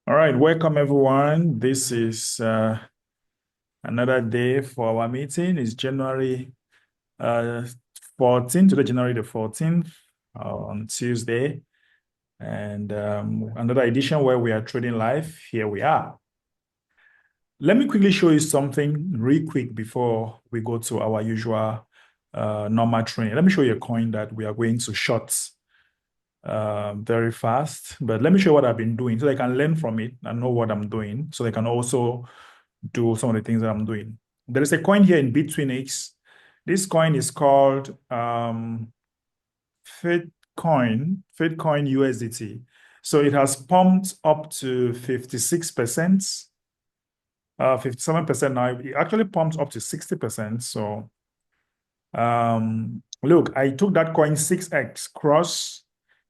All right, welcome everyone. This is another day for our meeting. It's January 14th, today January the 14th on Tuesday. And another edition where we are trading live. Here we are. Let me quickly show you something real quick before we go to our usual normal training. Let me show you a coin that we are going to short very fast. But let me show you what I've been doing so they can learn from it and know what I'm doing. So they can also do some of the things that I'm doing. There is a coin here in Bitfinex. This coin is called Fatecoin USDT. So it has pumped up to 56%, 57% now. It actually pumped up to 60%. So look, I took that coin 6x cross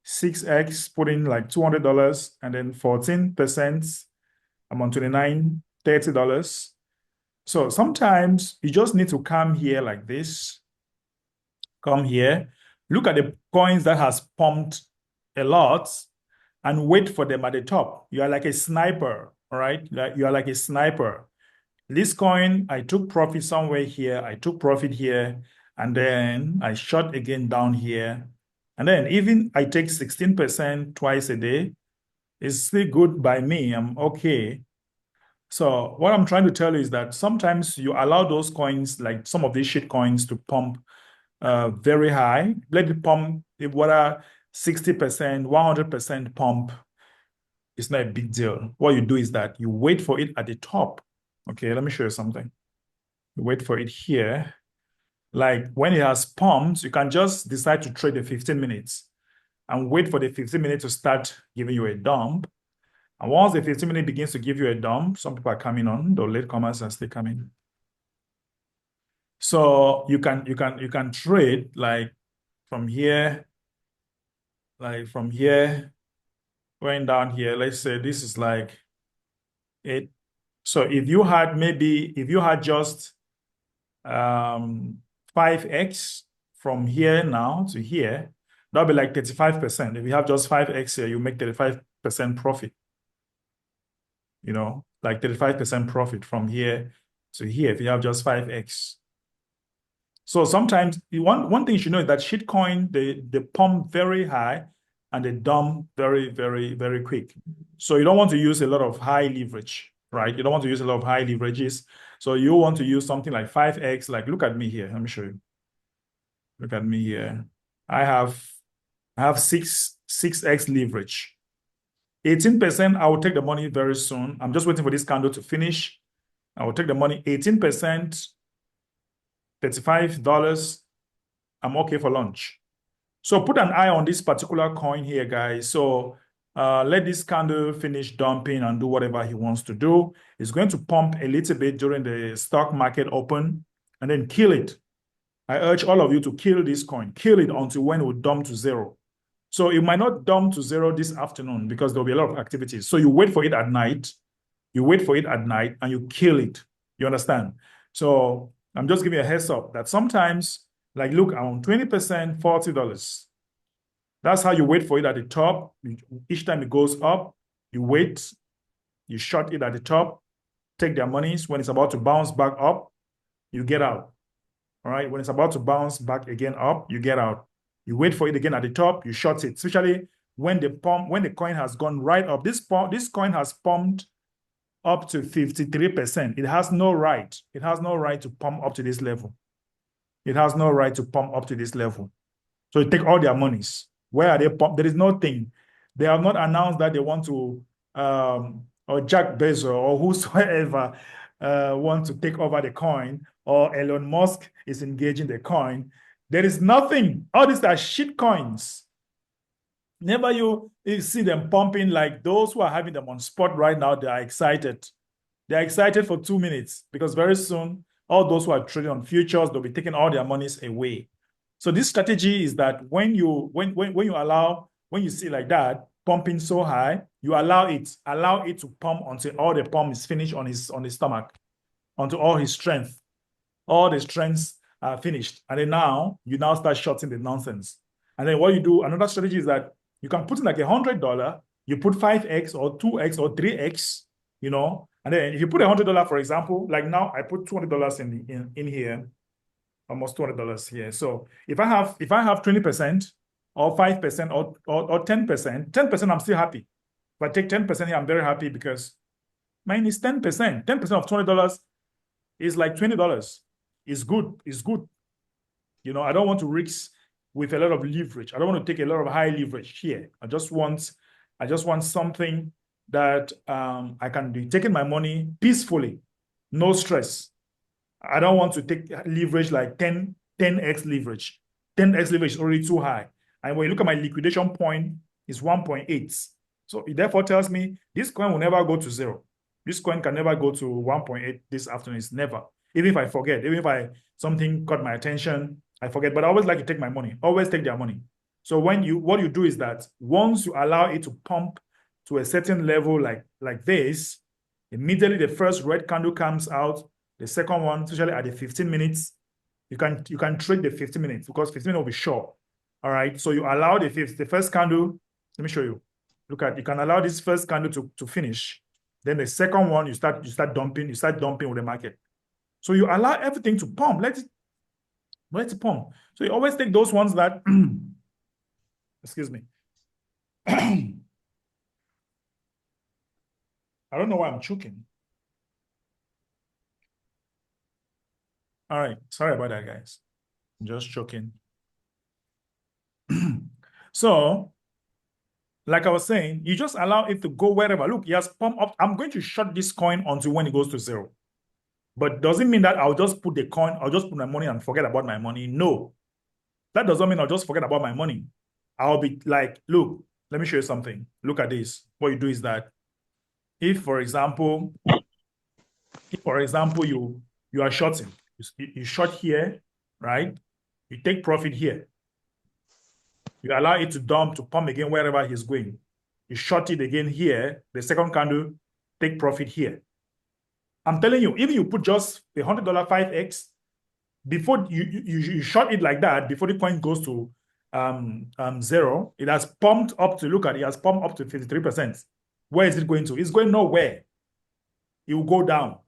6x, put in like $200 and then 14%. I'm on $29, $30. So sometimes you just need to come here like this. Come here. Look at the coins that has pumped a lot and wait for them at the top. You are like a sniper, all right? You are like a sniper. This coin, I took profit somewhere here. I took profit here. And then I shot again down here. And then even I take 16% twice a day. It's still good by me. I'm okay. So what I'm trying to tell you is that sometimes you allow those coins, like some of these shit coins, to pump very high. Let it pump, if what are 60%, 100% pump, it's not a big deal. What you do is that you wait for it at the top. Okay, let me show you something. You wait for it here. Like when it has pumped, you can just decide to trade the 15 minutes and wait for the 15 minutes to start giving you a dump. And once the 15 minute begins to give you a dump, some people are coming on, the latecomers are still coming. So you can trade like from here, going down here. Let's say this is like it. So if you had just 5x from here now to here, that'll be like 35%. If you have just 5x here, you make 35% profit. Like 35% profit from here to here if you have just 5x. So sometimes one thing you should know is that shitcoin, they pump very high and they dump very, very, very quick. So you don't want to use a lot of high leverage, right? You don't want to use a lot of high leverages. So you want to use something like 5x. Like look at me here. Let me show you. Look at me here. I have 6x leverage. 18%, I will take the money very soon. I'm just waiting for this candle to finish. I will take the money. 18%, $35. I'm okay for lunch. So put an eye on this particular coin here, guys. So let this candle finish dumping and do whatever he wants to do. It's going to pump a little bit during the stock market open and then kill it. I urge all of you to kill this coin. Kill it until when it will dump to zero. So it might not dump to zero this afternoon because there'll be a lot of activities. So you wait for it at night. You wait for it at night and you kill it. You understand? So I'm just giving you a heads up that sometimes, like look, on 20%, $40. That's how you wait for it at the top. Each time it goes up, you wait, you short it at the top, take their monies. When it's about to bounce back up, you get out. All right. When it's about to bounce back again up, you get out. You wait for it again at the top, you short it, especially when the coin has gone right up. This coin has pumped up to 53%. It has no right. It has no right to pump up to this level. It has no right to pump up to this level. So you take all their monies. Where are they pumped? There is nothing. They have not announced that they want to, or Jack Bezos or whosoever want to take over the coin, or Elon Musk is engaging the coin. There is nothing. All these are shit coins. Never you see them pumping like those who are having them on spot right now. They are excited. They are excited for 2 minutes because very soon, all those who are trading on futures, they'll be taking all their monies away. So this strategy is that when you see like that pumping so high, you allow it to pump until all the pump is finished on his stomach, until all his strength, all the strengths are finished. And then you start shorting the nonsense. And then what you do, another strategy is that you can put in like $100, You put 5x or 2x or 3x, you know, and then if you put $100, for example, like now I put $200 in here, almost $200 here. So if I have 20% or 5% or 10%, 10% I'm still happy. If I take 10% here, I'm very happy because mine is 10%. 10% of $20 is like $20. It's good. It's good. You know, I don't want to risk with a lot of leverage. I don't want to take a lot of high leverage here. I just want something that I can be taking my money peacefully, no stress. I don't want to take leverage like 10x leverage. 10x leverage is already too high. And when you look at my liquidation point, it's 1.8. So it therefore tells me this coin will never go to zero. This coin can never go to 1.8 this afternoon. It's never. Even if I forget, even if something caught my attention, I forget. But I always like to take my money. Always take their money. So what you do is that once you allow it to pump to a certain level like this, immediately the first red candle comes out. The second one, especially at the 15 minutes, you can trade the 15 minutes because 15 minutes will be short. All right. So you allow the first candle. Let me show you. Look at, you can allow this first candle to finish. Then the second one, you start dumping with the market. So you allow everything to pump. Let it pump. So you always take those ones that excuse me. I don't know why I'm choking. All right. Sorry about that, guys. I'm just choking. So, like I was saying, you just allow it to go wherever. Look, he has pumped up. I'm going to short this coin until when it goes to zero. But doesn't mean that I'll just put the coin, I'll just put my money and forget about my money. No. That doesn't mean I'll just forget about my money. I'll be like, look, let me show you something. Look at this. What you do is that if, for example, you are shorting, you short here, right? You take profit here. You allow it to dump, to pump again wherever he's going. You short it again here, the second candle, take profit here. I'm telling you, even you put just the $100 5x, before you short it like that, before the coin goes to zero, it has pumped up to, look at it, has pumped up to 53%. Where is it going to? It's going nowhere. It will go down.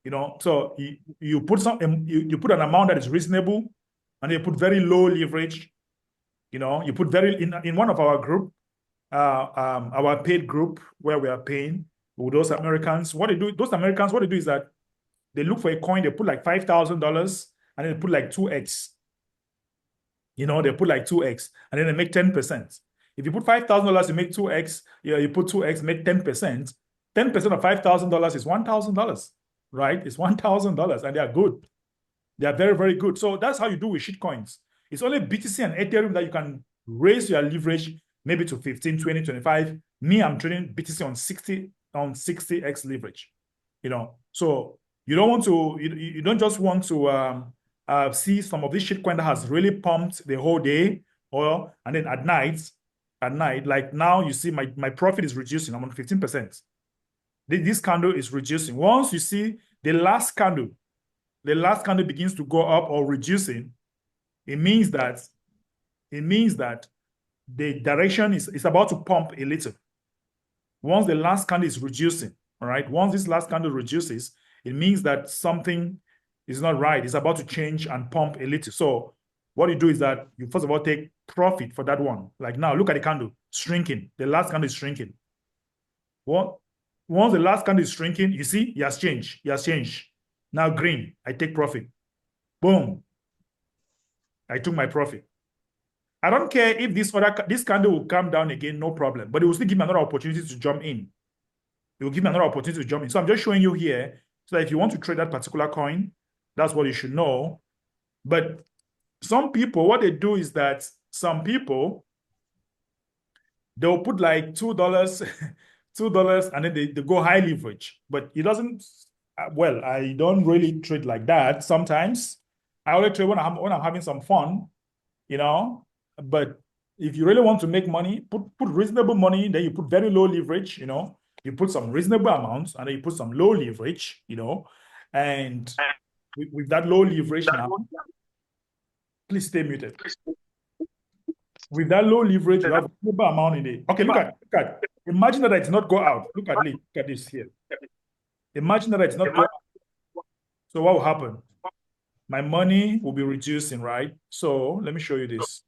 You know, so you put you put an amount that is reasonable, and you put very low leverage. You know, you put in one of our group, our paid group where we are paying with those Americans. What they do is that they look for a coin, they put like $5,000 and then they put like 2x. You know, they put like 2x and then they make 10%. If you put $5,000, you make 2x. Yeah, you put 2x, make 10%. 10% of $5,000 is $1,000, right? It's $1,000 and they are good. They are very, very good. So that's how you do with shit coins. It's only BTC and Ethereum that you can raise your leverage maybe to 15, 20, 25. Me, I'm trading BTC on 60x leverage. You know, so you don't just want to see some of this shitcoin that has really pumped the whole day, and then at night, like now you see my profit is reducing. I'm on 15%. This candle is reducing. Once you see the last candle begins to go up or reducing, it means that the direction is about to pump a little. Once the last candle is reducing, all right, once this last candle reduces, it means that something is not right. It's about to change and pump a little. So what you do is that you first of all take profit for that one. Like now, look at the candle shrinking. The last candle is shrinking. Once the last candle is shrinking, you see, it has changed. It has changed. Now green, I take profit. Boom. I took my profit. I don't care if this candle will come down again, no problem. But it will still give me another opportunity to jump in. It will give me another opportunity to jump in. So I'm just showing you here so that if you want to trade that particular coin, that's what you should know. But some people, what they do is that some people, they'll put like $2, $2, and then they go high leverage. But it doesn't, well, I don't really trade like that. Sometimes I only trade when I'm having some fun, you know. But if you really want to make money, put reasonable money, then you put very low leverage, you know. You put some reasonable amounts, and then you put some low leverage, you know. And with that low leverage now, please stay muted. With that low leverage, you have a global amount in it. Okay, look at. Imagine that it did not go out. Look at this here. Imagine that it did not go out. So what will happen? My money will be reducing, right? So let me show you this.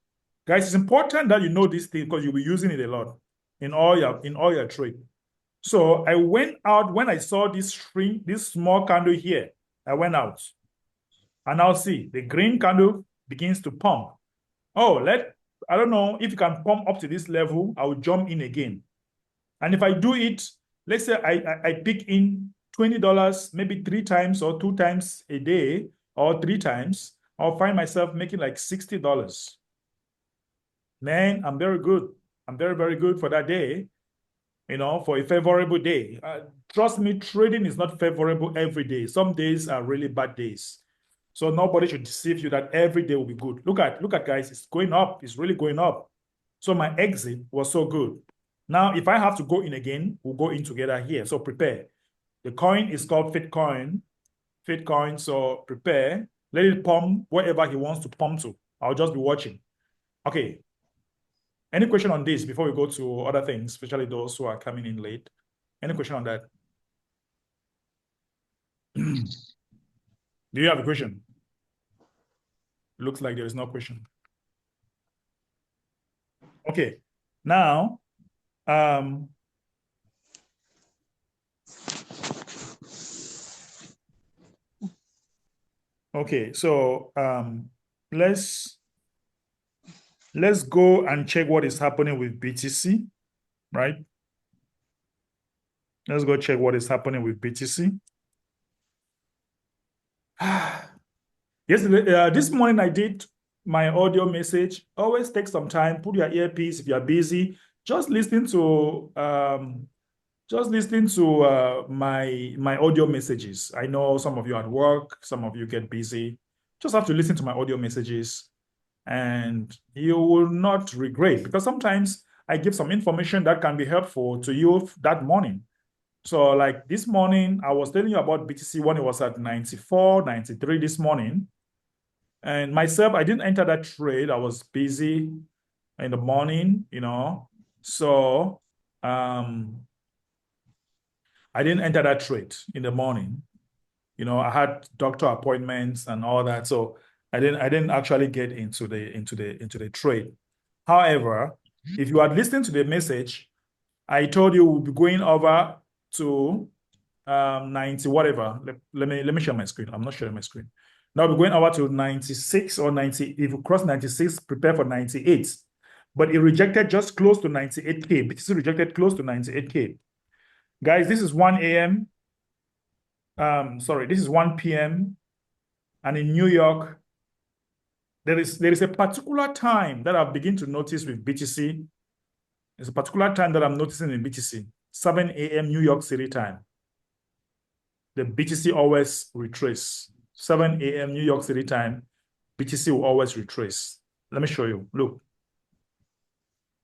Guys, it's important that you know this thing because you'll be using it a lot in all your trade. So I went out when I saw this string, this small candle here. I went out. And now see, the green candle begins to pump. Oh, I don't know if you can pump up to this level, I will jump in again. And if I do it, let's say I pick in $20, maybe 3 times or 2 times a day, or 3 times, I'll find myself making like $60. Man, I'm very good. I'm very, very good for that day, for a favorable day. Trust me, trading is not favorable every day. Some days are really bad days. So nobody should deceive you that every day will be good. Look at guys, it's going up. It's really going up. So my exit was so good. Now, if I have to go in again, we'll go in together here. So prepare. The coin is called Fitcoin. Fitcoin, so prepare. Let it pump wherever he wants to pump to. I'll just be watching. Okay. Any question on this before we go to other things, especially those who are coming in late? Any question on that? Do you have a question? Looks like there is no question. Okay. Now, okay, so let's go and check what is happening with BTC, right? Let's go check what is happening with BTC. Yesterday, this morning I did my audio message. Always take some time, put your earpiece if you're busy. Just listening to my audio messages. I know some of you are at work, some of you get busy. Just have to listen to my audio messages, and you will not regret, because sometimes I give some information that can be helpful to you that morning. So like this morning, I was telling you about BTC when it was at 94, 93 this morning. And myself, I didn't enter that trade. I was busy in the morning, So I didn't enter that trade in the morning. I had doctor appointments and all that. So I didn't actually get into the trade. However, if you are listening to the message, I told you we'll be going over to 90 whatever. Let me share my screen. I'm not sharing my screen. Now we're going over to 96 or 90. If you cross 96, prepare for 98. But it rejected just close to 98K. BTC rejected close to 98K. Guys, this is 1 a.m. Sorry, this is 1 p.m. And in New York, there is a particular time that I've begun to notice with BTC. There's a particular time that I'm noticing in BTC, 7 a.m. New York City time. The BTC always retrace. 7 a.m. New York City time, BTC will always retrace. Let me show you. Look.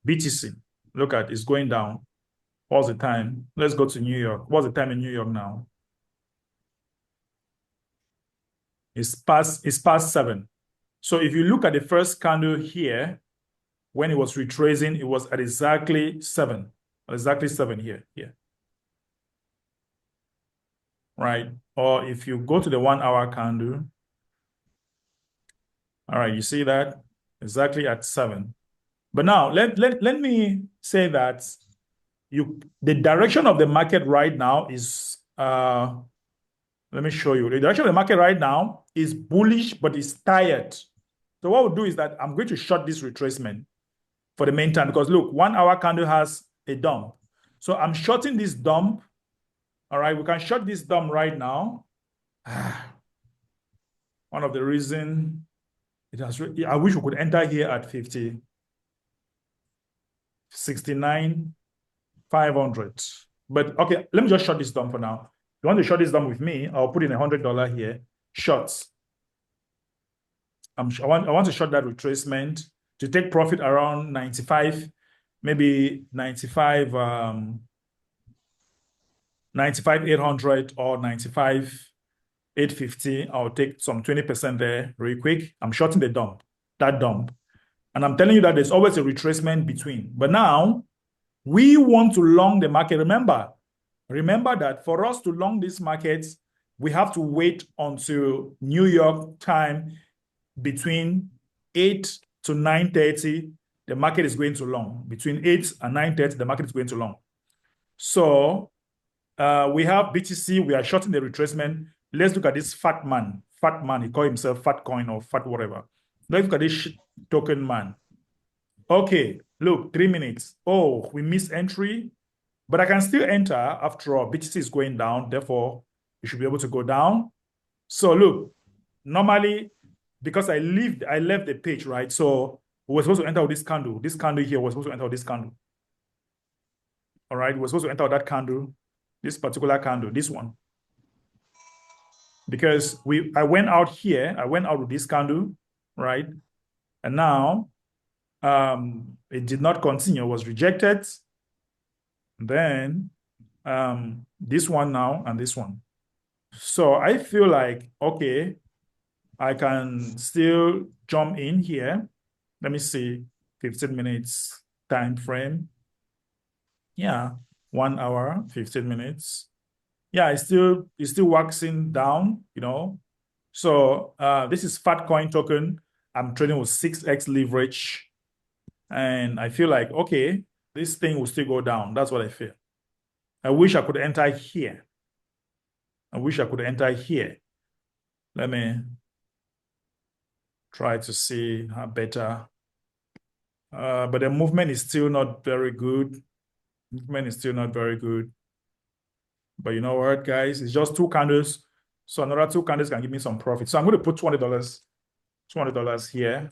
BTC, look at it's going down. What's the time? Let's go to New York. What's the time in New York now? It's past 7. So if you look at the first candle here, when it was retracing, it was at exactly 7. Exactly 7 here. Right? Or if you go to the 1 hour candle, all right, you see that? Exactly at 7. But now let me say that the direction of the market right now is let me show you. The direction of the market right now is bullish, but it's tired. So what we'll do is that I'm going to short this retracement for the meantime, because look, 1 hour candle has a dump. So I'm shorting this dump. All right, we can short this dump right now. One of the reasons I wish we could enter here at 69,500. But okay, let me just short this dump for now. If you want to short this dump with me, I'll put in $100 here. Shorts. I want to short that retracement to take profit around 95, maybe 95,800 or 95,850. I'll take some 20% there real quick. I'm shorting that dump. And I'm telling you that there's always a retracement between. But now we want to long the market. Remember that for us to long this market, we have to wait until New York time between 8 to 9:30. The market is going to long. Between 8 and 9:30, the market is going to long. So we have BTC. We are shorting the retracement. Let's look at this fat man. Fat man. He called himself fat coin or fat whatever. Let's look at this token man. Okay, look, 3 minutes. Oh, we missed entry, but I can still enter after all. BTC is going down, therefore, you should be able to go down. So look, normally, because I left the page, right? So we were supposed to enter with this candle. This candle here was supposed to enter with this candle. All right, we're supposed to enter with that candle, this particular candle, this one. Because I went out here, I went out with this candle, right? And now it did not continue, it was rejected. Then this one now and this one. So I feel like, okay, I can still jump in here. Let me see, 15 minutes time frame. Yeah, 1 hour, 15 minutes. Yeah, it's still waxing down, you know. So this is fat coin token. I'm trading with 6x leverage. And I feel like, okay, this thing will still go down. That's what I feel. I wish I could enter here. I wish I could enter here. Let me try to see how better. But the movement is still not very good. Movement is still not very good. But you know what, guys? It's just 2 candles. So another 2 candles can give me some profit. So I'm going to put $200 here.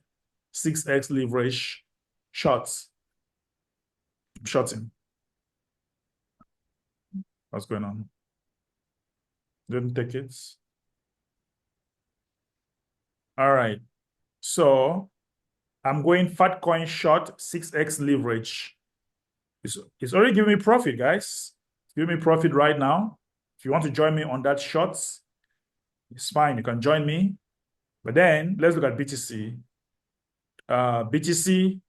6x leverage shots. I'm shorting. What's going on? Didn't take it. All right. So I'm going fat coin short, 6x leverage. It's already giving me profit, guys. It's giving me profit right now. If you want to join me on that shorts, it's fine. You can join me. But then let's look at BTC. BTC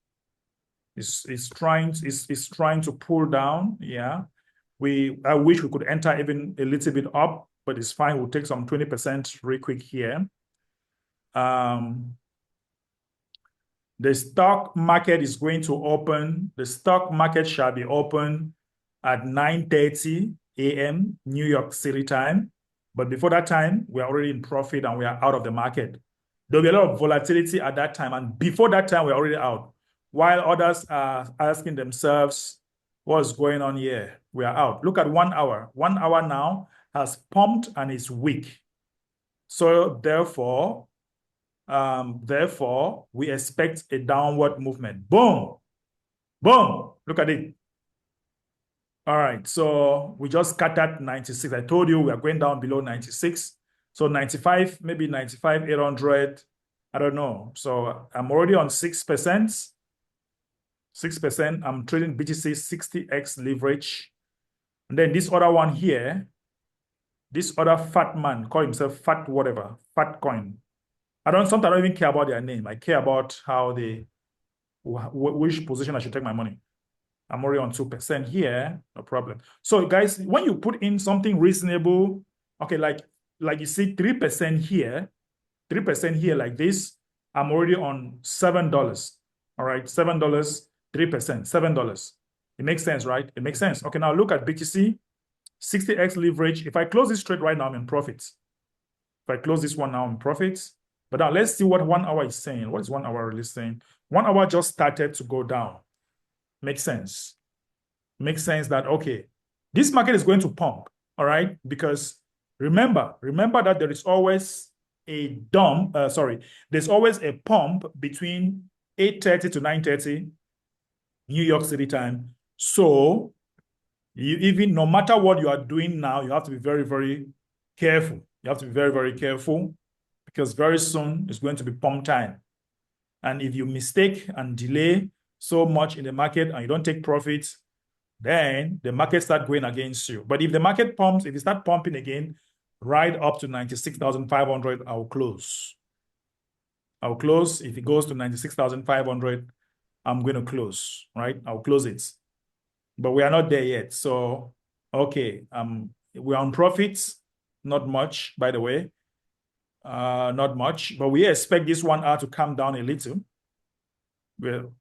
is trying to pull down. Yeah. I wish we could enter even a little bit up, but it's fine. We'll take some 20% real quick here. The stock market is going to open. The stock market shall be open at 9:30 a.m. New York City time. But before that time, we are already in profit and we are out of the market. There'll be a lot of volatility at that time. And before that time, we're already out. While others are asking themselves, what's going on here? We are out. Look at 1 hour. 1 hour now has pumped and is weak. So therefore, we expect a downward movement. Boom. Boom. Look at it. All right. So we just cut at 96. I told you we are going down below 96. So 95, maybe 95, 800. I don't know. So I'm already on 6%. 6%. I'm trading BTC 60x leverage. And then this other one here, this other fat man, call himself fat whatever, fat coin. Sometimes I don't even care about their name. I care about how which position I should take my money. I'm already on 2% here, no problem. So guys, when you put in something reasonable, okay, like you see 3% here, 3% here like this, I'm already on $7. All right, $7, 3%, $7. It makes sense, right? It makes sense. Okay, now look at BTC, 60x leverage. If I close this trade right now, I'm in profits. If I close this one now, I'm in profits. But now let's see what 1 hour is saying. What is 1 hour really saying? 1 hour just started to go down. Makes sense. Makes sense that, okay, this market is going to pump, all right? Because remember that there is always a there's always a pump between 8:30 to 9:30 New York City time. So no matter what you are doing now, you have to be very, very careful. You have to be very, very careful because very soon it's going to be pump time. And if you mistake and delay so much in the market and you don't take profits, then the market starts going against you. But if the market pumps, if it starts pumping again, right up to 96,500, I'll close. I'll close. If it goes to 96,500, I'm going to close, right? I'll close it. But we are not there yet. So, okay, we're on profits, not much, by the way. Not much, but we expect this 1 hour to come down a little. Well,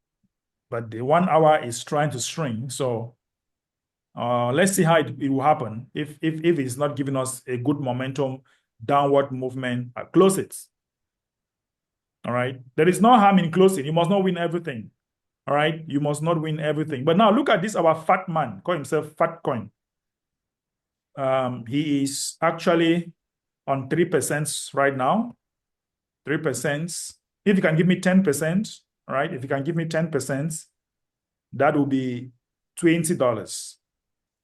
but the 1 hour is trying to shrink. So let's see how it will happen. If it's not giving us a good momentum, downward movement, close it. All right. There is no harm in closing. You must not win everything. All right. You must not win everything. But now look at this, our fat man, call himself Fat Coin. He is actually on 3% right now. 3%. If you can give me 10%, all right, if you can give me 10%, that will be $20.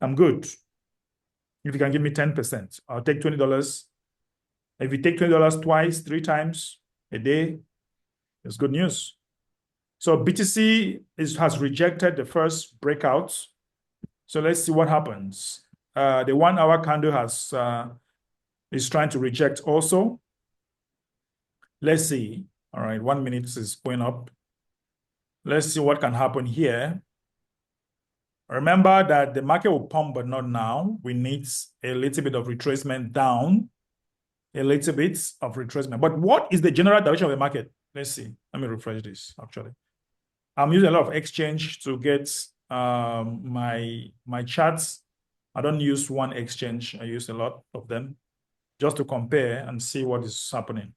I'm good. If you can give me 10%, I'll take $20. If you take $20 twice, 3 times a day, it's good news. So BTC has rejected the first breakout. So let's see what happens. The 1 hour candle is trying to reject also. Let's see. All right, 1 minute is going up. Let's see what can happen here. Remember that the market will pump, but not now. We need a little bit of retracement down, a little bit of retracement. But what is the general direction of the market? Let's see. Let me refresh this, actually. I'm using a lot of exchange to get my charts. I don't use one exchange. I use a lot of them just to compare and see what is happening.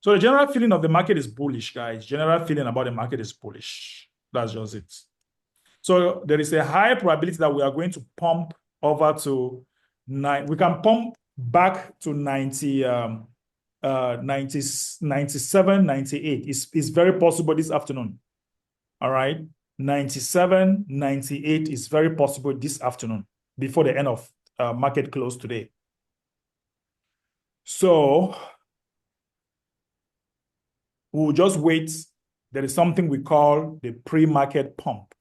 So the general feeling of the market is bullish, guys. General feeling about the market is bullish. That's just it. So there is a high probability that we are going to pump over to 9. We can pump back to 90, 97, 98. It's very possible this afternoon. All right. 97, 98 is very possible this afternoon before the end of market close today. So we'll just wait. There is something we call the pre-market pump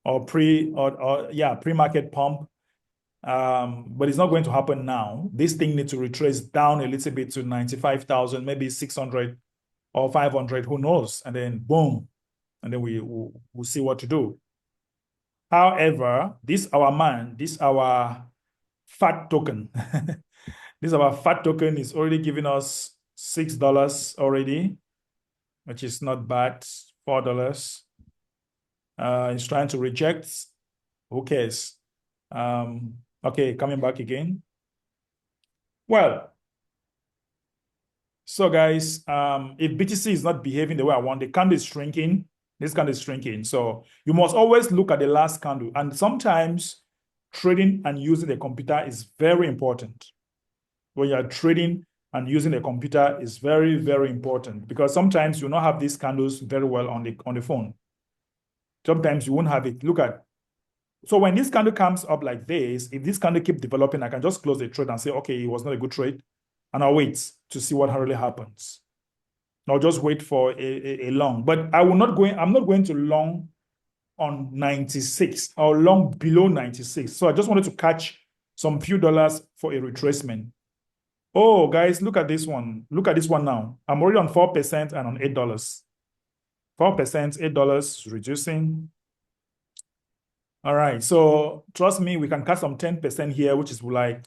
or pre-market pump. But it's not going to happen now. This thing needs to retrace down a little bit to 95,000, maybe 600 or 500, who knows? And then boom. And then we'll see what to do. However, this our fat token. This our fat token is already giving us $6 already, which is not bad. $4. It's trying to reject. Who cares? Okay, coming back again. Well, so guys, if BTC is not behaving the way I want, the candle is shrinking. This candle is shrinking. So you must always look at the last candle. And sometimes trading and using the computer is very important. When you are trading and using a computer is very, very important, because sometimes you not have these candles very well on the phone. Sometimes you won't have it. Look at. So when this candle comes up like this, if this candle keep developing, I can just close the trade and say, okay, it was not a good trade. And I'll wait to see what really happens. I'll just wait for a long. But I'm not going to long on 96 or long below 96. So I just wanted to catch some few dollars for a retracement. Oh, guys, look at this one. Look at this one now. I'm already on 4% and on $8. 4%, $8 reducing. All right. So trust me, we can cut some 10% here, which is like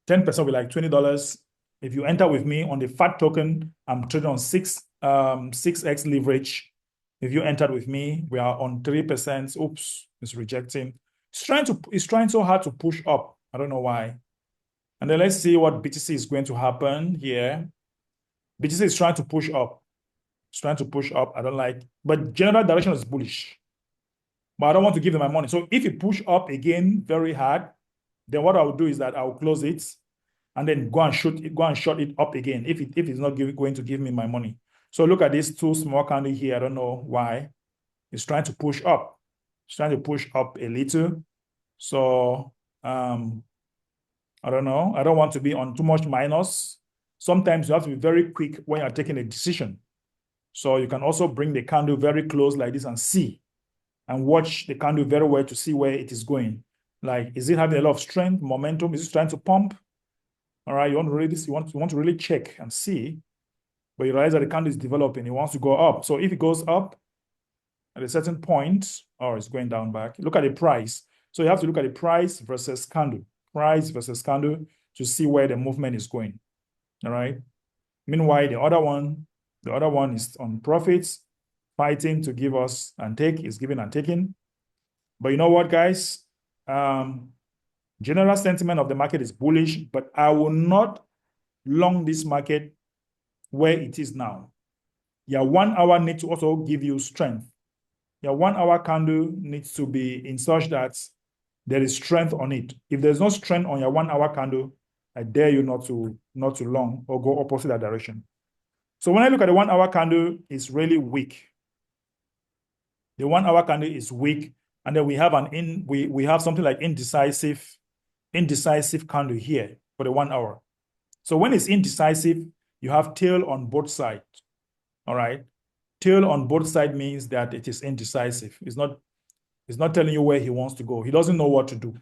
10% will be like $20. If you enter with me on the FAT token, I'm trading on 6x leverage. If you entered with me, we are on 3%. Oops, it's rejecting. It's trying so hard to push up. I don't know why. And then let's see what BTC is going to happen here. BTC is trying to push up. It's trying to push up. I don't like, but general direction is bullish. But I don't want to give them my money. So if it push up again very hard, then what I will do is that I will close it and then go and short it up again if it's not going to give me my money. So look at these two small candles here. I don't know why. It's trying to push up. It's trying to push up a little. So I don't know. I don't want to be on too much minus. Sometimes you have to be very quick when you're taking a decision. So you can also bring the candle very close like this and see and watch the candle very well to see where it is going. Like, is it having a lot of strength, momentum? Is it trying to pump? All right, you want to really check and see but you realize that the candle is developing. It wants to go up. So if it goes up at a certain point, or it's going down back, look at the price. So you have to look at the price versus candle to see where the movement is going. All right. Meanwhile, the other one is on profits, fighting to give us and take, is giving and taking. But you know what, guys? General sentiment of the market is bullish, but I will not long this market where it is now. Your 1 hour needs to also give you strength. Your 1 hour candle needs to be in such that there is strength on it. If there's no strength on your 1 hour candle, I dare you not to long or go opposite that direction. So when I look at the 1 hour candle, it's really weak. The 1 hour candle is weak, and then we have we have something like indecisive candle here for the 1 hour. So when it's indecisive, you have tail on both sides. All right. Tail on both sides means that it is indecisive. It's not telling you where he wants to go. He doesn't know what to do.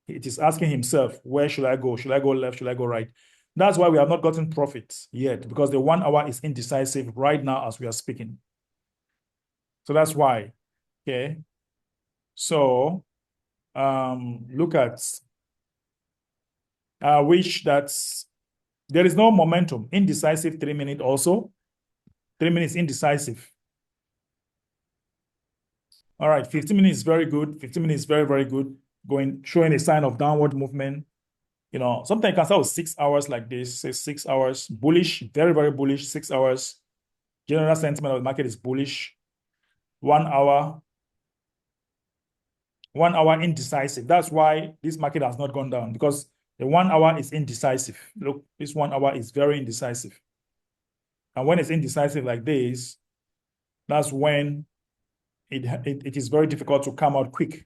It is asking himself, where should I go? Should I go left? Should I go right? That's why we have not gotten profits yet, because the 1 hour is indecisive right now as we are speaking. So that's why. Okay. So look at which that's there is no momentum. Indecisive 3 minute also. 3 minutes indecisive. All right, 15 minutes is very good. 15 minutes is very, very good. Showing a sign of downward movement. You know, sometimes you can start with 6 hours like this, say 6 hours, bullish, very, very bullish, 6 hours. General sentiment of the market is bullish. 1 hour. 1 hour indecisive. That's why this market has not gone down, because the 1 hour is indecisive. Look, this 1 hour is very indecisive. And when it's indecisive like this, that's when it is very difficult to come out quick.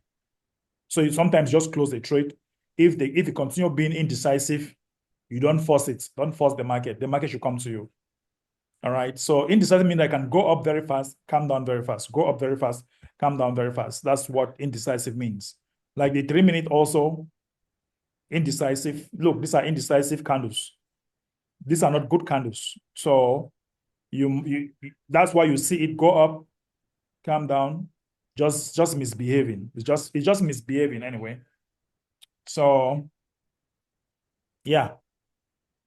So you sometimes just close the trade. If it continue being indecisive, you don't force it. Don't force the market. The market should come to you. All right. So indecisive means I can go up very fast, come down very fast, go up very fast, come down very fast. That's what indecisive means. Like the 3 minute also, indecisive. Look, these are indecisive candles. These are not good candles. So that's why you see it go up, come down, just misbehaving. It's just misbehaving anyway. So yeah,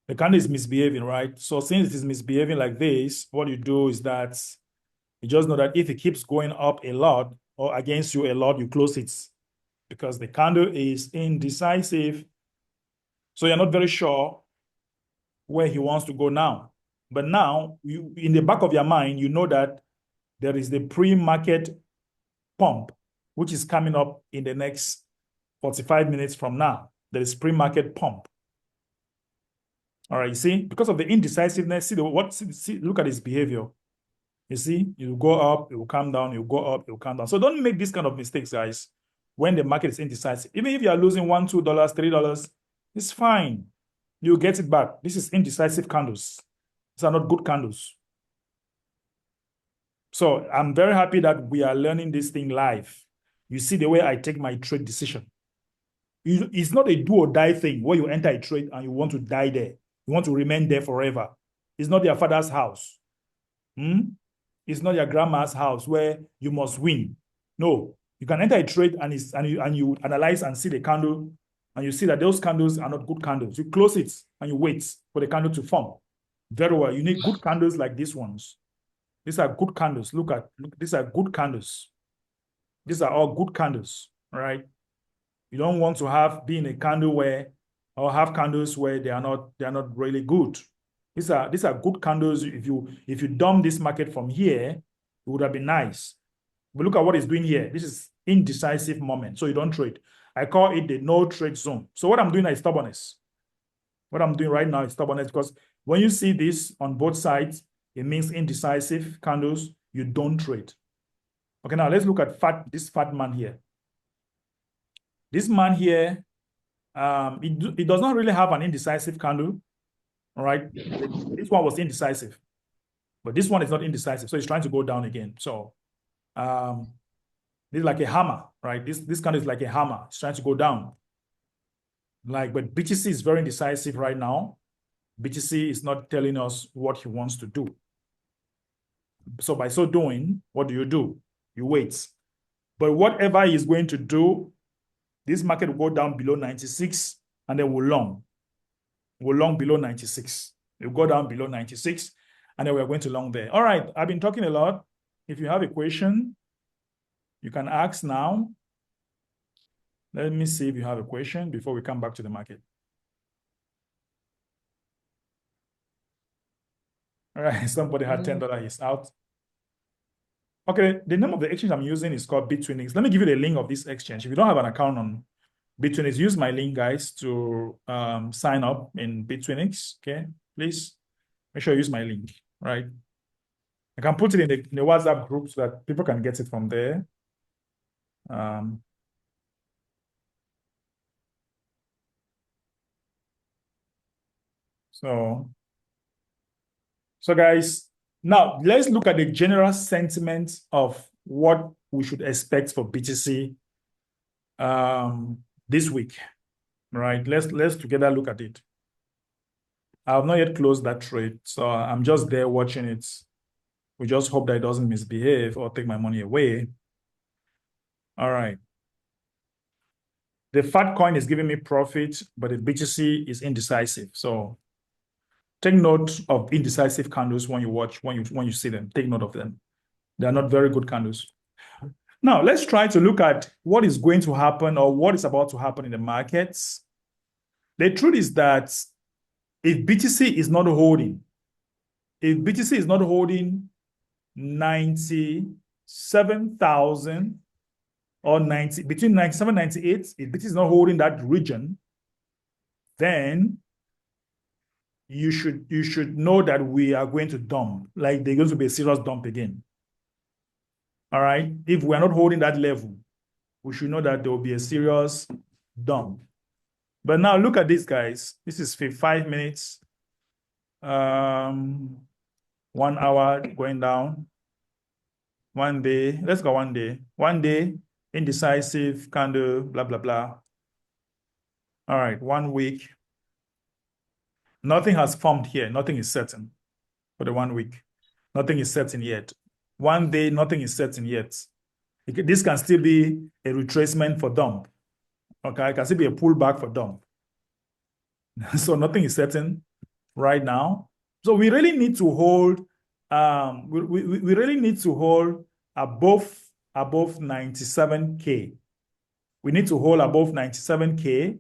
the candle is misbehaving, right? So since it is misbehaving like this, what you do is that you just know that if it keeps going up a lot or against you a lot, you close it, because the candle is indecisive. So you're not very sure where he wants to go now. But now, in the back of your mind, you know that there is the pre-market pump, which is coming up in the next 45 minutes from now. There is pre-market pump. All right, you see, because of the indecisiveness, look at his behavior. You see, you go up, it will come down, you go up, it will come down. So don't make this kind of mistakes, guys, when the market is indecisive. Even if you are losing $1, $2, $3, it's fine. You get it back. This is indecisive candles. These are not good candles. So I'm very happy that we are learning this thing live. You see the way I take my trade decision. It's not a do or die thing where you enter a trade and you want to die there. You want to remain there forever. It's not your father's house. It's not your grandma's house where you must win. No, you can enter a trade and you analyze and see the candle, and you see that those candles are not good candles. You close it and you wait for the candle to form. Very well. You need good candles like these ones. These are good candles. Look, these are good candles. These are all good candles, all right? You don't want to be in a candle where, or have candles where they are not really good. These are good candles. If you dump this market from here, it would have been nice. But look at what it's doing here. This is indecisive moment, so you don't trade. I call it the no trade zone. So what I'm doing is stubbornness. What I'm doing right now is stubbornness, because when you see this on both sides, it means indecisive candles. You don't trade. Okay, now let's look at this fat man here. This man here, it does not really have an indecisive candle. All right, this one was indecisive, but this one is not indecisive, so it's trying to go down again. So this is like a hammer, right? This candle is like a hammer. It's trying to go down. But BTC is very indecisive right now. BTC is not telling us what he wants to do. So by so doing, what do? You wait. But whatever he's going to do, this market will go down below 96 and then we'll long. We'll long below 96. We'll go down below 96 and then we're going to long there. All right, I've been talking a lot. If you have a question, you can ask now. Let me see if you have a question before we come back to the market. All right, somebody had $10, he's out. Okay, the name of the exchange I'm using is called Bitfinex. Let me give you the link of this exchange. If you don't have an account on Bitfinex, use my link, guys, to sign up in Bitfinex. Okay, please make sure you use my link, right? I can put it in the WhatsApp group so that people can get it from there. So guys, now let's look at the general sentiment of what we should expect for BTC this week, right? Let's together look at it. I have not yet closed that trade, so I'm just there watching it. We just hope that it doesn't misbehave or take my money away. All right. The fat coin is giving me profit, but the BTC is indecisive. So take note of indecisive candles when you watch, when you see them. Take note of them. They are not very good candles. Now, let's try to look at what is going to happen or what is about to happen in the markets. The truth is that if BTC is not holding, 97,000 or 90, between 97 and 98, if BTC is not holding that region, then you should know that we are going to dump, like there's going to be a serious dump again. All right. If we're not holding that level, we should know that there will be a serious dump. But now look at this, guys. This is 5 minutes. 1 hour going down. 1 day. Let's go 1 day. 1 day, indecisive candle, blah, blah, blah. All right, 1 week. Nothing has formed here. Nothing is certain for the 1 week. Nothing is certain yet. 1 day, nothing is certain yet. This can still be a retracement for dump. Okay, it can still be a pullback for dump. So nothing is certain right now. So we really need to hold. We really need to hold above 97K. We need to hold above 97K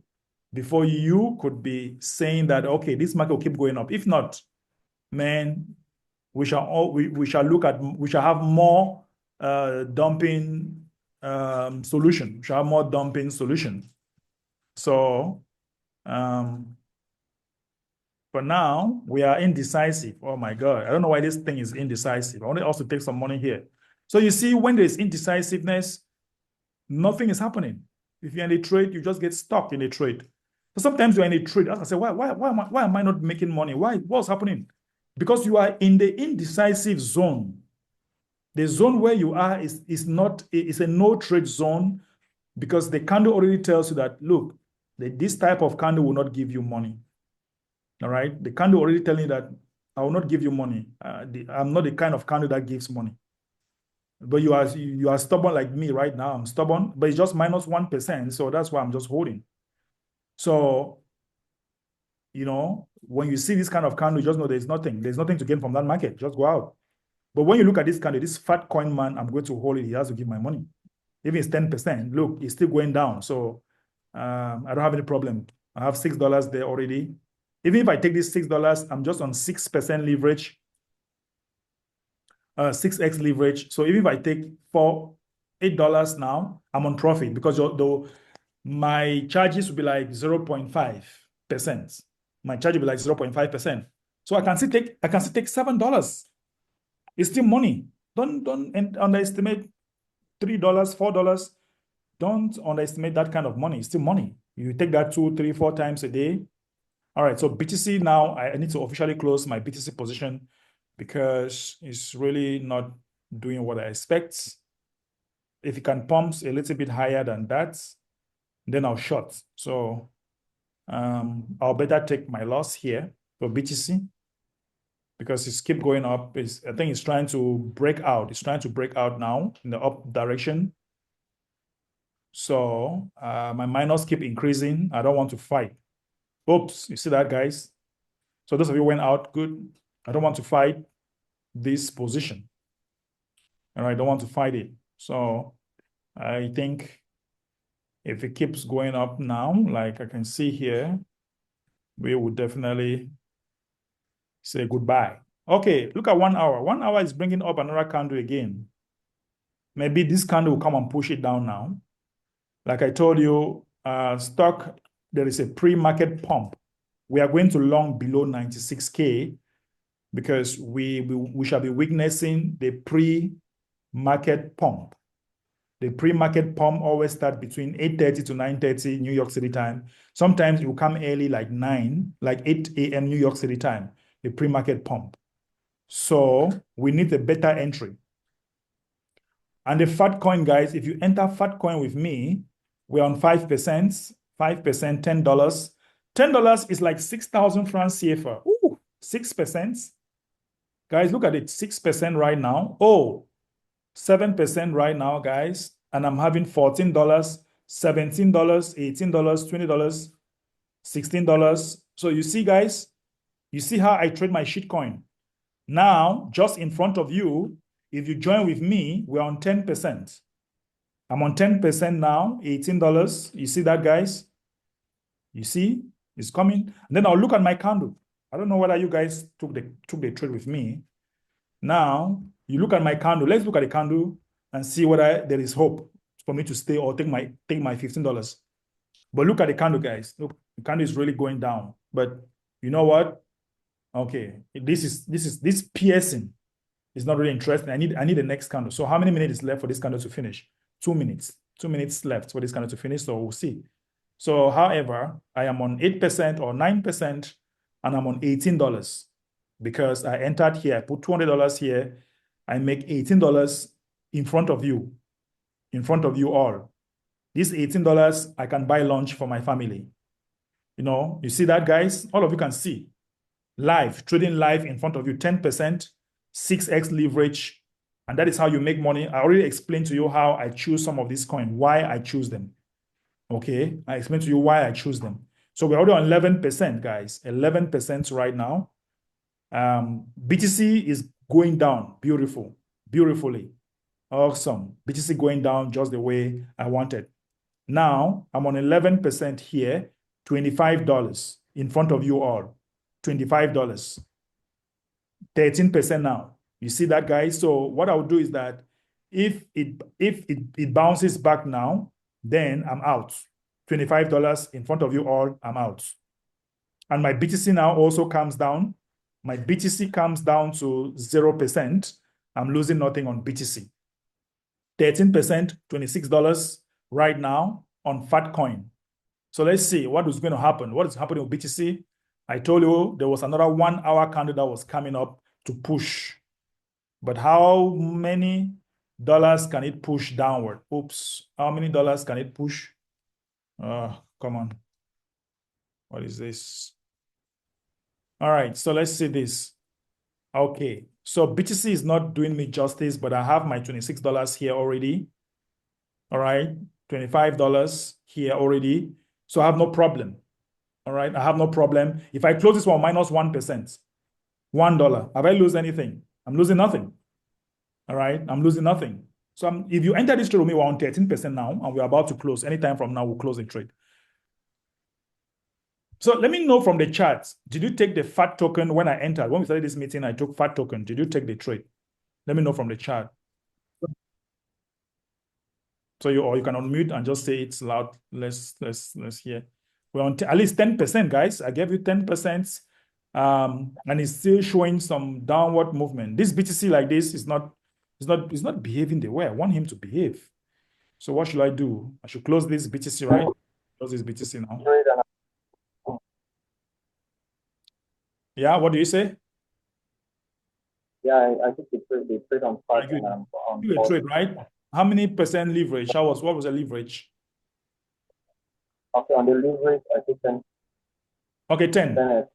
before you could be saying that, okay, this market will keep going up. If not, man, we shall have more dumping solution. We shall have more dumping solution. So for now, we are indecisive. Oh my God, I don't know why this thing is indecisive. I want to also take some money here. So you see, when there's indecisiveness, nothing is happening. If you're in a trade, you just get stuck in a trade. So sometimes you're in a trade. I say, why am I not making money? What's happening? Because you are in the indecisive zone. The zone where you are is a no trade zone, because the candle already tells you that, look, this type of candle will not give you money. All right. The candle already telling you that I will not give you money. I'm not the kind of candle that gives money. But you are stubborn like me right now. I'm stubborn, but it's just minus 1%. So that's why I'm just holding. So, when you see this kind of candle, you just know there's nothing to gain from that market. Just go out. But when you look at this candle, this fat coin man, I'm going to hold it. He has to give my money. Even it's 10%. Look, it's still going down. So I don't have any problem. I have $6 there already. Even if I take this $6, I'm just on 6% leverage. 6x leverage. So even if I take $8 now, I'm on profit, because my charges will be like 0.5%. My charge will be like 0.5%. So I can still take $7. It's still money. Don't underestimate $3, $4. Don't underestimate that kind of money. It's still money. You take that 2, 3, 4 times a day. All right. So BTC now, I need to officially close my BTC position, because it's really not doing what I expect. If it can pump a little bit higher than that, then I'll short. So I'll better take my loss here. for BTC because it's keep going up. I think it's trying to break out. It's trying to break out now in the up direction. So my minus keep increasing. I don't want to fight. Oops, you see that, guys? So those of you went out, good. I don't want to fight this position. And I don't want to fight it. So I think if it keeps going up now, like I can see here, we would definitely say goodbye. Okay, look at 1 hour. 1 hour is bringing up another candle again. Maybe this candle will come and push it down now. Like I told you, stock, there is a pre-market pump. We are going to long below 96K because we shall be witnessing the pre-market pump. The pre-market pump always starts between 8:30 to 9:30 New York City time. Sometimes it will come early like 8 a.m. New York City time, the pre-market pump. So we need a better entry. And the fat coin, guys, if you enter fat coin with me, we're on 5%, 5%, $10. $10 is like 6,000 francs CFA. Ooh, 6%. Guys, look at it, 6% right now. Oh, 7% right now, guys. And I'm having $14, $17, $18, $20, $16. So you see, guys, you see how I trade my shitcoin. Now, just in front of you, if you join with me, we're on 10%. I'm on 10% now, $18. You see that, guys? You see, it's coming. And then I'll look at my candle. I don't know whether you guys took the trade with me. Now, you look at my candle. Let's look at the candle and see whether there is hope for me to stay or take my $15. But look at the candle, guys. Look, the candle is really going down. But you know what? Okay, this piercing is not really interesting. I need the next candle. So how many minutes is left for this candle to finish? 2 minutes. 2 minutes left for this candle to finish. So we'll see. So, however, I am on 8% or 9%, and I'm on $18 because I entered here. I put $200 here. I make $18 in front of you all. This $18, I can buy lunch for my family. You know, you see that, guys? All of you can see. Live, trading live in front of you, 10%, 6x leverage. And that is how you make money. I already explained to you how I choose some of these coins, why I choose them. Okay, I explained to you why I choose them. So we're already on 11%, guys. 11% right now. BTC is going down. Beautifully. Awesome. BTC going down just the way I wanted. Now, I'm on 11% here, $25 in front of you all. $25. 13% now. You see that, guys? So what I'll do is that if it bounces back now, then I'm out. $25 in front of you all, I'm out. And my BTC now also comes down. My BTC comes down to 0%. I'm losing nothing on BTC. 13%, $26 right now on Fatcoin. So let's see what is going to happen. What is happening with BTC? I told you there was another 1 hour candle that was coming up to push. But how many dollars can it push downward? Oops. How many dollars can it push? Come on. What is this? All right, so let's see this. Okay, so BTC is not doing me justice, but I have my $26 here already. All right, $25 here already. So I have no problem. All right, I have no problem. If I close this one minus 1%, $1, have I lose anything? I'm losing nothing. All right, I'm losing nothing. So if you enter this trade with me, we're on 13% now, and we're about to close. Anytime from now, we'll close the trade. So let me know from the charts, did you take the FAT token when I entered? When we started this meeting, I took FAT token. Did you take the trade? Let me know from the chart. So you can unmute and just say it's loud. Let's hear. We're on at least 10%, guys. I gave you 10%. And it's still showing some downward movement. This BTC like this is not behaving the way I want him to behave. So what should I do? I should close this BTC, right? Close this BTC now. Yeah, what do you say? Yeah, I think they trade on FAT and on you trade, right? How many percent leverage? What was the leverage? Okay, on the leverage, I think 10. Okay, 10. 10.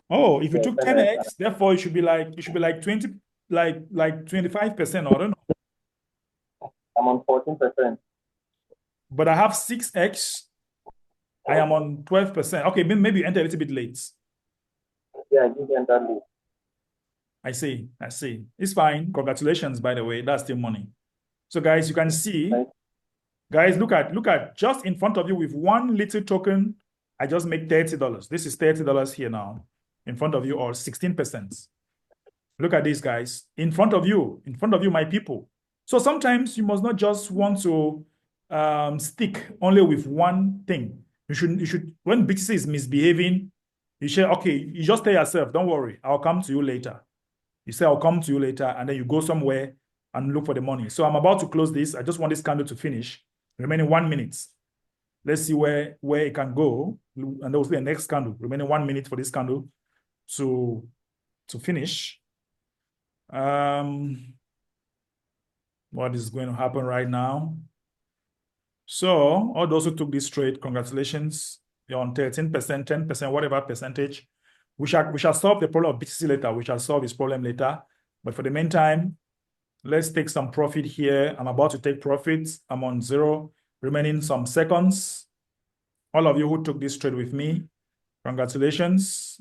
Oh, if you Yeah, took 10x. 10x, therefore it should be like 20, like 25%, or I don't know. I'm on 14%. But I have 6x. I am on 12%. Okay, maybe you enter a little bit late. Yeah, I did enter late. I see. I see. It's fine. Congratulations, by the way. That's still money. So, guys, you can see, Thank guys, look at just in front of you with one little token. I just make $30. This is $30 here now. In front of you, or 16%. Look at this, guys. In front of you, my people. So sometimes you must not just want to stick only with one thing. You should, when BTC is misbehaving, you say, okay, you just tell yourself, don't worry, I'll come to you later. You say, I'll come to you later, and then you go somewhere and look for the money. So I'm about to close this. I just want this candle to finish. Remaining 1 minute. Let's see where it can go. And there will be the next candle. Remaining 1 minute for this candle to finish. What is going to happen right now? So all those who took this trade, congratulations. You're on 13%, 10%, whatever percentage. We shall solve the problem of BTC later. We shall solve this problem later. But for the meantime, let's take some profit here. I'm about to take profits. I'm on 0, remaining some seconds. All of you who took this trade with me, congratulations.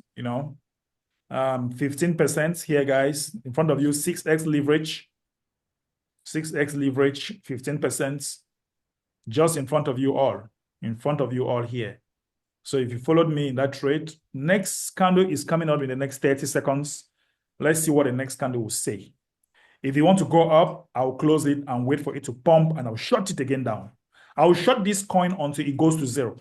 15% here, guys. In front of you, 6x leverage. 6x leverage, 15%. Just in front of you all. In front of you all here. So if you followed me in that trade, next candle is coming up in the next 30 seconds. Let's see what the next candle will say. If you want to go up, I'll close it and wait for it to pump, and I'll short it again down. I'll short this coin until it goes to 0.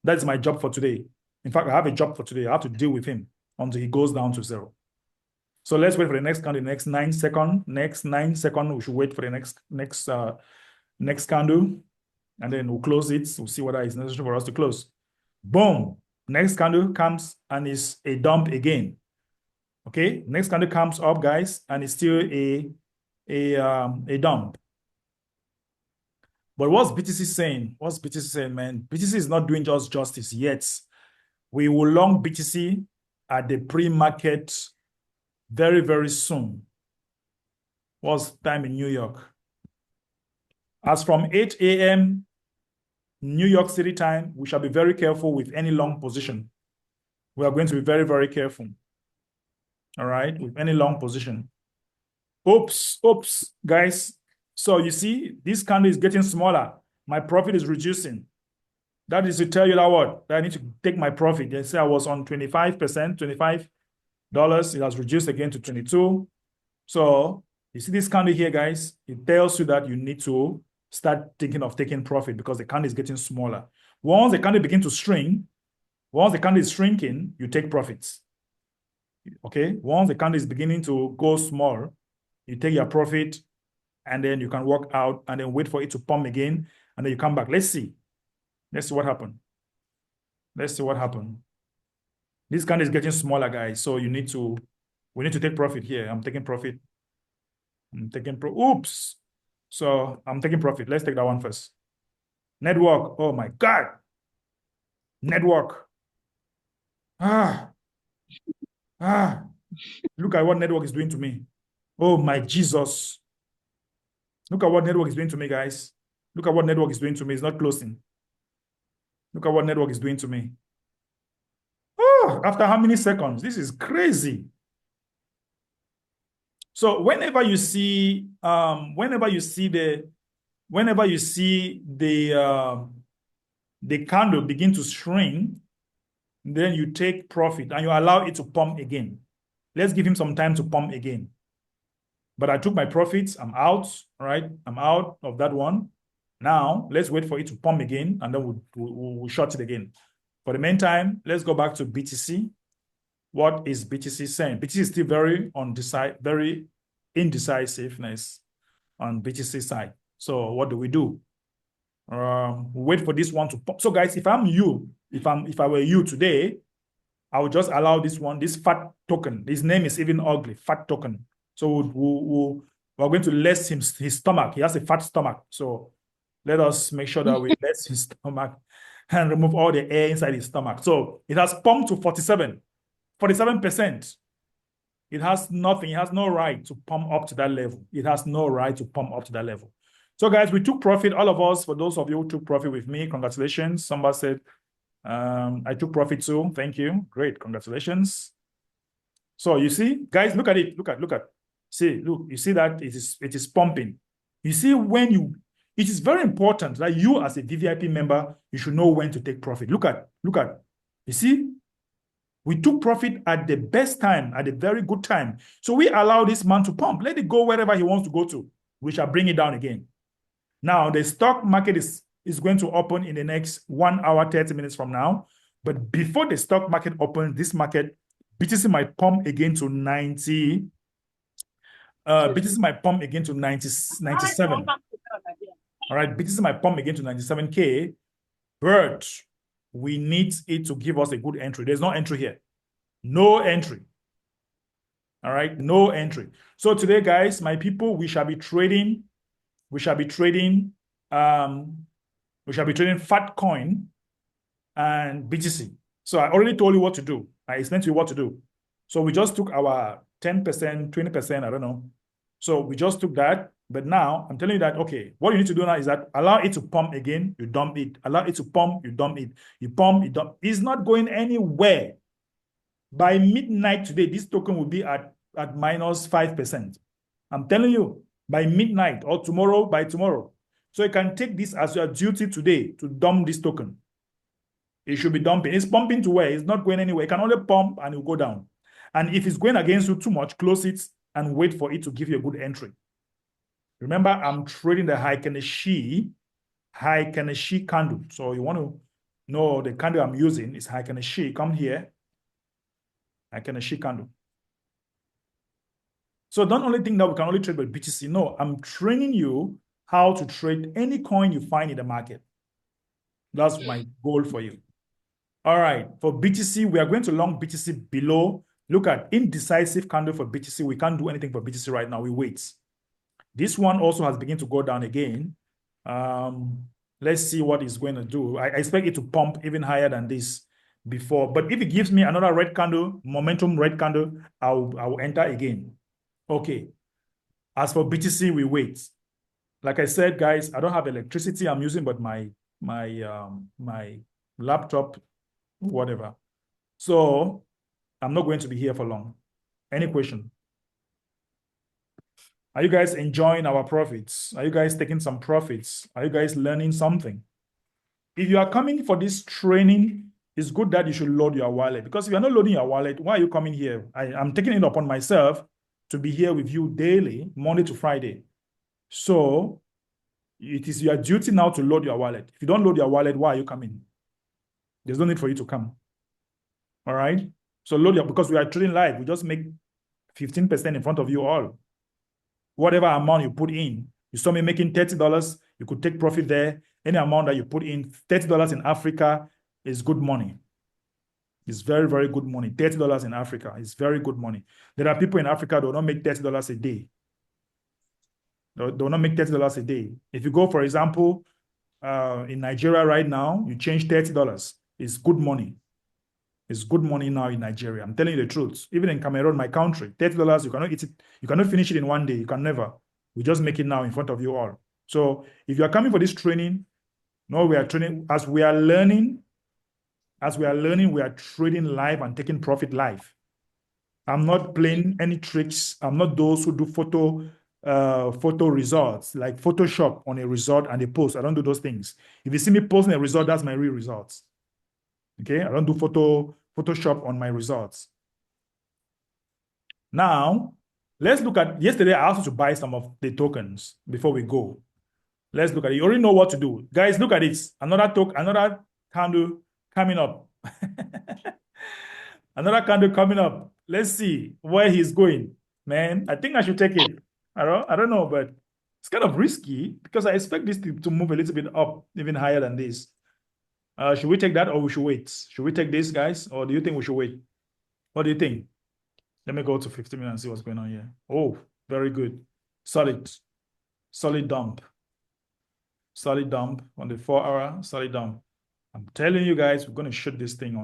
That's my job for today. In fact, I have a job for today. I have to deal with him until he goes down to 0. So let's wait for the next candle, the next 9 seconds. Next 9 seconds, we should wait for the next candle, and then we'll close it. We'll see whether it's necessary for us to close. Boom. Next candle comes and is a dump again. Okay. Next candle comes up, guys, and it's still a dump. But what's BTC saying? What's BTC saying, man? BTC is not doing just justice yet. We will long BTC at the pre-market very, very soon. What's time in New York? As from 8 a.m. New York City time, we shall be very careful with any long position. We are going to be very, very careful. All right, with any long position. Oops, guys. So you see, this candle is getting smaller. My profit is reducing. That is to tell you that I need to take my profit. They say I was on 25%, $25. It has reduced again to 22. So you see this candle here, guys, it tells you that you need to start thinking of taking profit because the candle is getting smaller. Once the candle begins to shrink, once the candle is shrinking, you take profits. Okay, once the candle is beginning to go small, you take your profit, and then you can walk out and then wait for it to pump again, and then you come back. Let's see what happened. Let's see what happened. This candle is getting smaller, guys, so we need to take profit here. I'm taking profit. Oops. So I'm taking profit. Let's take that one first. Network. Oh my God. Network. Look at what network is doing to me. Oh my Jesus. Look at what network is doing to me, guys. Look at what network is doing to me. It's not closing. Look at what network is doing to me. Oh, after how many seconds? This is crazy. So whenever you see the candle begin to shrink, then you take profit and you allow it to pump again. Let's give him some time to pump again. But I took my profits. I'm out, right? I'm out of that one. Now, let's wait for it to pump again, and then we'll short it again. For the meantime, let's go back to BTC. What is BTC saying? BTC is still very indecisiveness on BTC side. So what do? We wait for this one to pump. So guys, if I'm you, if I were you today, I would just allow this fat token. His name is even ugly, fat token. So we're going to less his stomach. He has a fat stomach. So let us make sure that we less his stomach and remove all the air inside his stomach. So it has pumped to 47. 47%. It has nothing. It has no right to pump up to that level. It has no right to pump up to that level. So, guys, we took profit. All of us, for those of you who took profit with me, congratulations. Somebody said, I took profit too. Thank you. Great. Congratulations. So you see, guys, look at it. Look at. See, look, you see that it is pumping. You see, it is very important that you as a VVIP member, you should know when to take profit. Look at. You see, we took profit at the best time, at a very good time. So we allow this man to pump. Let it go wherever he wants to go to. We shall bring it down again. Now, the stock market is going to open in the next 1 hour, 30 minutes from now. But before the stock market opens, this market, BTC might pump again to 90. BTC might pump again to 97. All right, BTC might pump again to 97K. But we need it to give us a good entry. There's no entry here. No entry. All right, no entry. So today, guys, my people, we shall be trading Fatcoin and BTC. So I already told you what to do. I explained to you what to do. So we just took our 10%, 20%, I don't know. So we just took that. But now I'm telling you that, okay, what you need to do now is that allow it to pump again, you dump it. Allow it to pump, you dump it. You pump, you dump. It's not going anywhere. By midnight today, this token will be at minus 5%. I'm telling you, by midnight or tomorrow, by tomorrow. So you can take this as your duty today to dump this token. It should be dumping. It's pumping to where? It's not going anywhere. It can only pump and it will go down. And if it's going against you too much, close it and wait for it to give you a good entry. Remember, I'm trading the Heiken Ashi candle. So you want to know the candle I'm using is Heiken Ashi. Come here. Heiken Ashi candle. So don't only think that we can only trade with BTC. No, I'm training you how to trade any coin you find in the market. That's my goal for you. All right, for BTC, we are going to long BTC below. Look at indecisive candle for BTC. We can't do anything for BTC right now. We wait. This one also has begun to go down again. Let's see what it's going to do. I expect it to pump even higher than this before. But if it gives me another red candle, momentum red candle, I will enter again. Okay. As for BTC, we wait. Like I said, guys, I don't have electricity I'm using, but my laptop, whatever. So I'm not going to be here for long. Any question? Are you guys enjoying our profits? Are you guys taking some profits? Are you guys learning something? If you are coming for this training, it's good that you should load your wallet. Because if you're not loading your wallet, why are you coming here? I'm taking it upon myself to be here with you daily, Monday to Friday. So it is your duty now to load your wallet. If you don't load your wallet, why are you coming? There's no need for you to come. All right? So load your, because we are trading live, we just make 15% in front of you all. Whatever amount you put in, you saw me making $30, you could take profit there. Any amount that you put in, $30 in Africa is good money. It's very, very good money. $30 in Africa is very good money. There are people in Africa that will not make $30 a day. They will not make $30 a day. If you go, for example, in Nigeria right now, you change $30. It's good money. It's good money now in Nigeria. I'm telling you the truth. Even in Cameroon, my country, $30, you cannot eat it. You cannot finish it in one day. You can never. We just make it now in front of you all. So if you are coming for this training, no, we are training. As we are learning, we are trading live and taking profit live. I'm not playing any tricks. I'm not those who do photo results, like Photoshop on a result and a post. I don't do those things. If you see me posting a result, that's my real results. Okay, I don't do Photoshop on my results. Now, let's look at, yesterday I asked you to buy some of the tokens before we go. Let's look at it. You already know what to do. Guys, look at this. Another candle coming up. Another candle coming up. Let's see where he's going. Man, I think I should take it. I don't know, but it's kind of risky because I expect this to move a little bit up, even higher than this. Should we take that or we should wait? Should we take this, guys? Or do you think we should wait? What do you think? Let me go to 50 minutes and see what's going on here. Oh, very good. Solid dump. Solid dump on the 4 hour, solid dump. I'm telling you guys, we're going to shoot this thing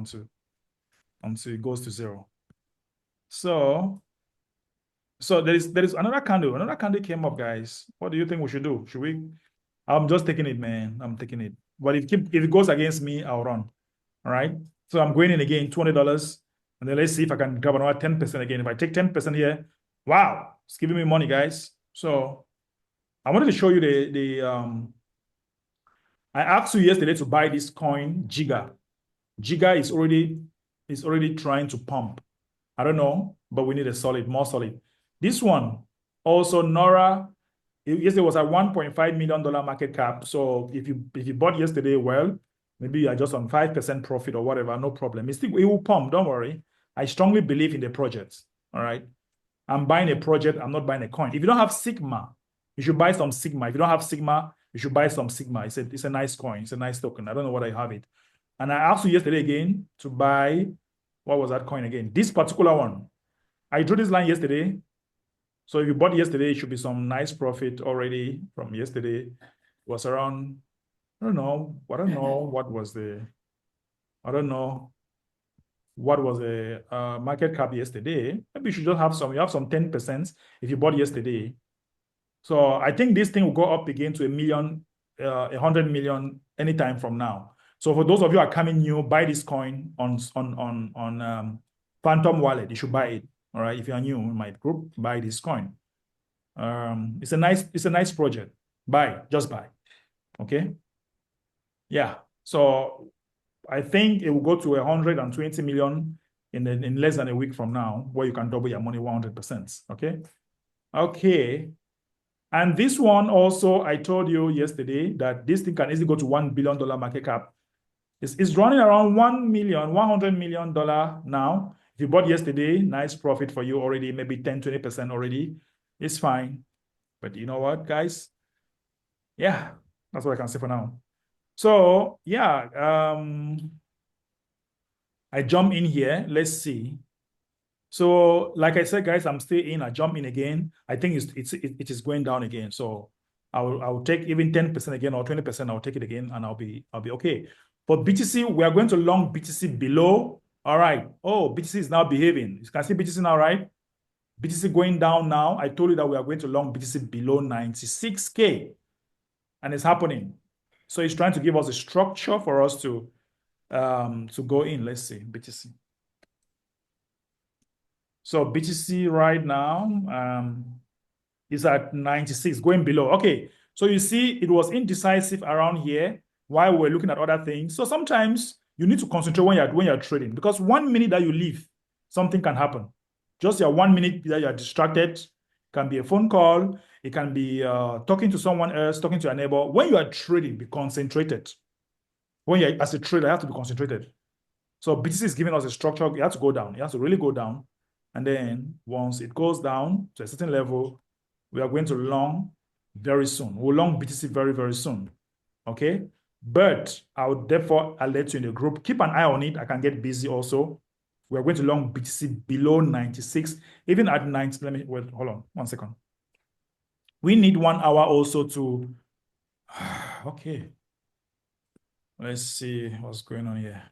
until it goes to zero. So there is another candle. Another candle came up, guys. What do you think we should do? Should we? I'm just taking it, man. I'm taking it. But if it goes against me, I'll run. All right. So I'm going in again, $20. And then let's see if I can grab another 10% again. If I take 10% here, wow, it's giving me money, guys. So I wanted to show you I asked you yesterday to buy this coin, Giga. Giga is already trying to pump. I don't know, but we need a more solid. This one, also Nora, yesterday was a $1.5 million market cap. So if you bought yesterday, well, maybe you are just on 5% profit or whatever, no problem. It will pump, don't worry. I strongly believe in the project. All right. I'm buying a project, I'm not buying a coin. If you don't have Sigma, you should buy some Sigma. If you don't have Sigma, you should buy some Sigma. It's a nice coin, it's a nice token. I don't know what I have it. And I asked you yesterday again to buy, what was that coin again? This particular one. I drew this line yesterday. So if you bought yesterday, it should be some nice profit already from yesterday. It was around, I don't know what was the market cap yesterday. Maybe you should just have you have some 10% if you bought yesterday. So I think this thing will go up again to 100 million anytime from now. So for those of you who are coming new, buy this coin on Phantom Wallet. You should buy it. All right. If you are new in my group, buy this coin. It's a nice project. Just buy. Okay. Yeah. So I think it will go to 120 million in less than a week from now, where you can double your money 100%. Okay. Okay. And this one also, I told you yesterday that this thing can easily go to $1 billion market cap. It's running around $100 million now. If you bought yesterday, nice profit for you already, maybe 10, 20% already. It's fine. But you know what, guys? Yeah, that's what I can say for now. So yeah, I jump in here. Let's see. So like I said, guys, I'm still in. I jump in again. I think it is going down again. So I'll take even 10% again or 20%. I'll take it again, and I'll be okay. For BTC, we are going to long BTC below. All right. Oh, BTC is now behaving. You can see BTC now, right? BTC going down now. I told you that we are going to long BTC below 96K, and it's happening. So it's trying to give us a structure for us to go in. Let's see BTC. So BTC right now is at 96, going below. Okay, so you see it was indecisive around here while we're looking at other things. So sometimes you need to concentrate when you're trading, because 1 minute that you leave, something can happen. Just your 1 minute that you're distracted, it can be a phone call, it can be talking to someone else, talking to a neighbor. When you are trading, be concentrated. When you're as a trader, you have to be concentrated. So BTC is giving us a structure. It has to go down. It has to really go down. And then once it goes down to a certain level, we are going to long very soon. We'll long BTC very, very soon. Okay. But I'll let you in the group. Keep an eye on it. I can get busy also. We're going to long BTC below 96, even at 90. Let me wait. Hold on 1 second. We need 1 hour also to. Okay. Let's see what's going on here.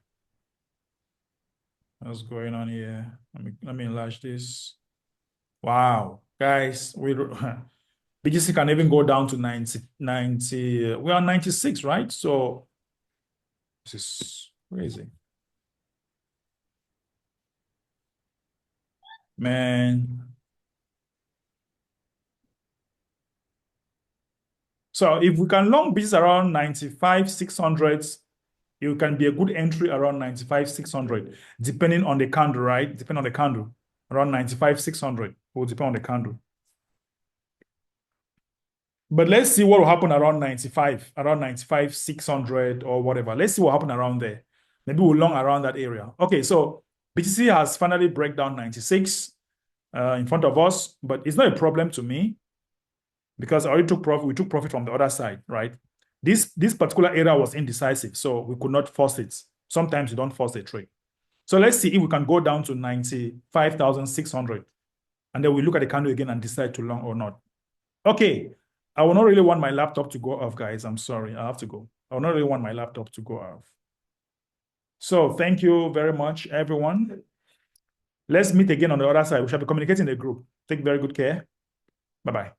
What's going on here? Let me enlarge this. Wow, guys, BTC can even go down to 90. We are 96, right? So this is crazy, man. So if we can long BTC around 95,600, it can be a good entry around 95,600, depending on the candle, right? Depending on the candle, around 95,600 will depend on the candle. But let's see what will happen around 95,600 or whatever. Let's see what happened around there. Maybe we'll long around that area. Okay, so BTC has finally break down 96 in front of us, but it's not a problem to me because I already took profit. We took profit from the other side, right? This particular area was indecisive, so we could not force it. Sometimes you don't force a trade. So let's see if we can go down to 95,600, and then we look at the candle again and decide to long or not. Okay, I will not really want my laptop to go off, guys. I'm sorry, I have to go. I will not really want my laptop to go off. So thank you very much, everyone. Let's meet again on the other side. We shall be communicating in the group. Take very good care. Bye-bye.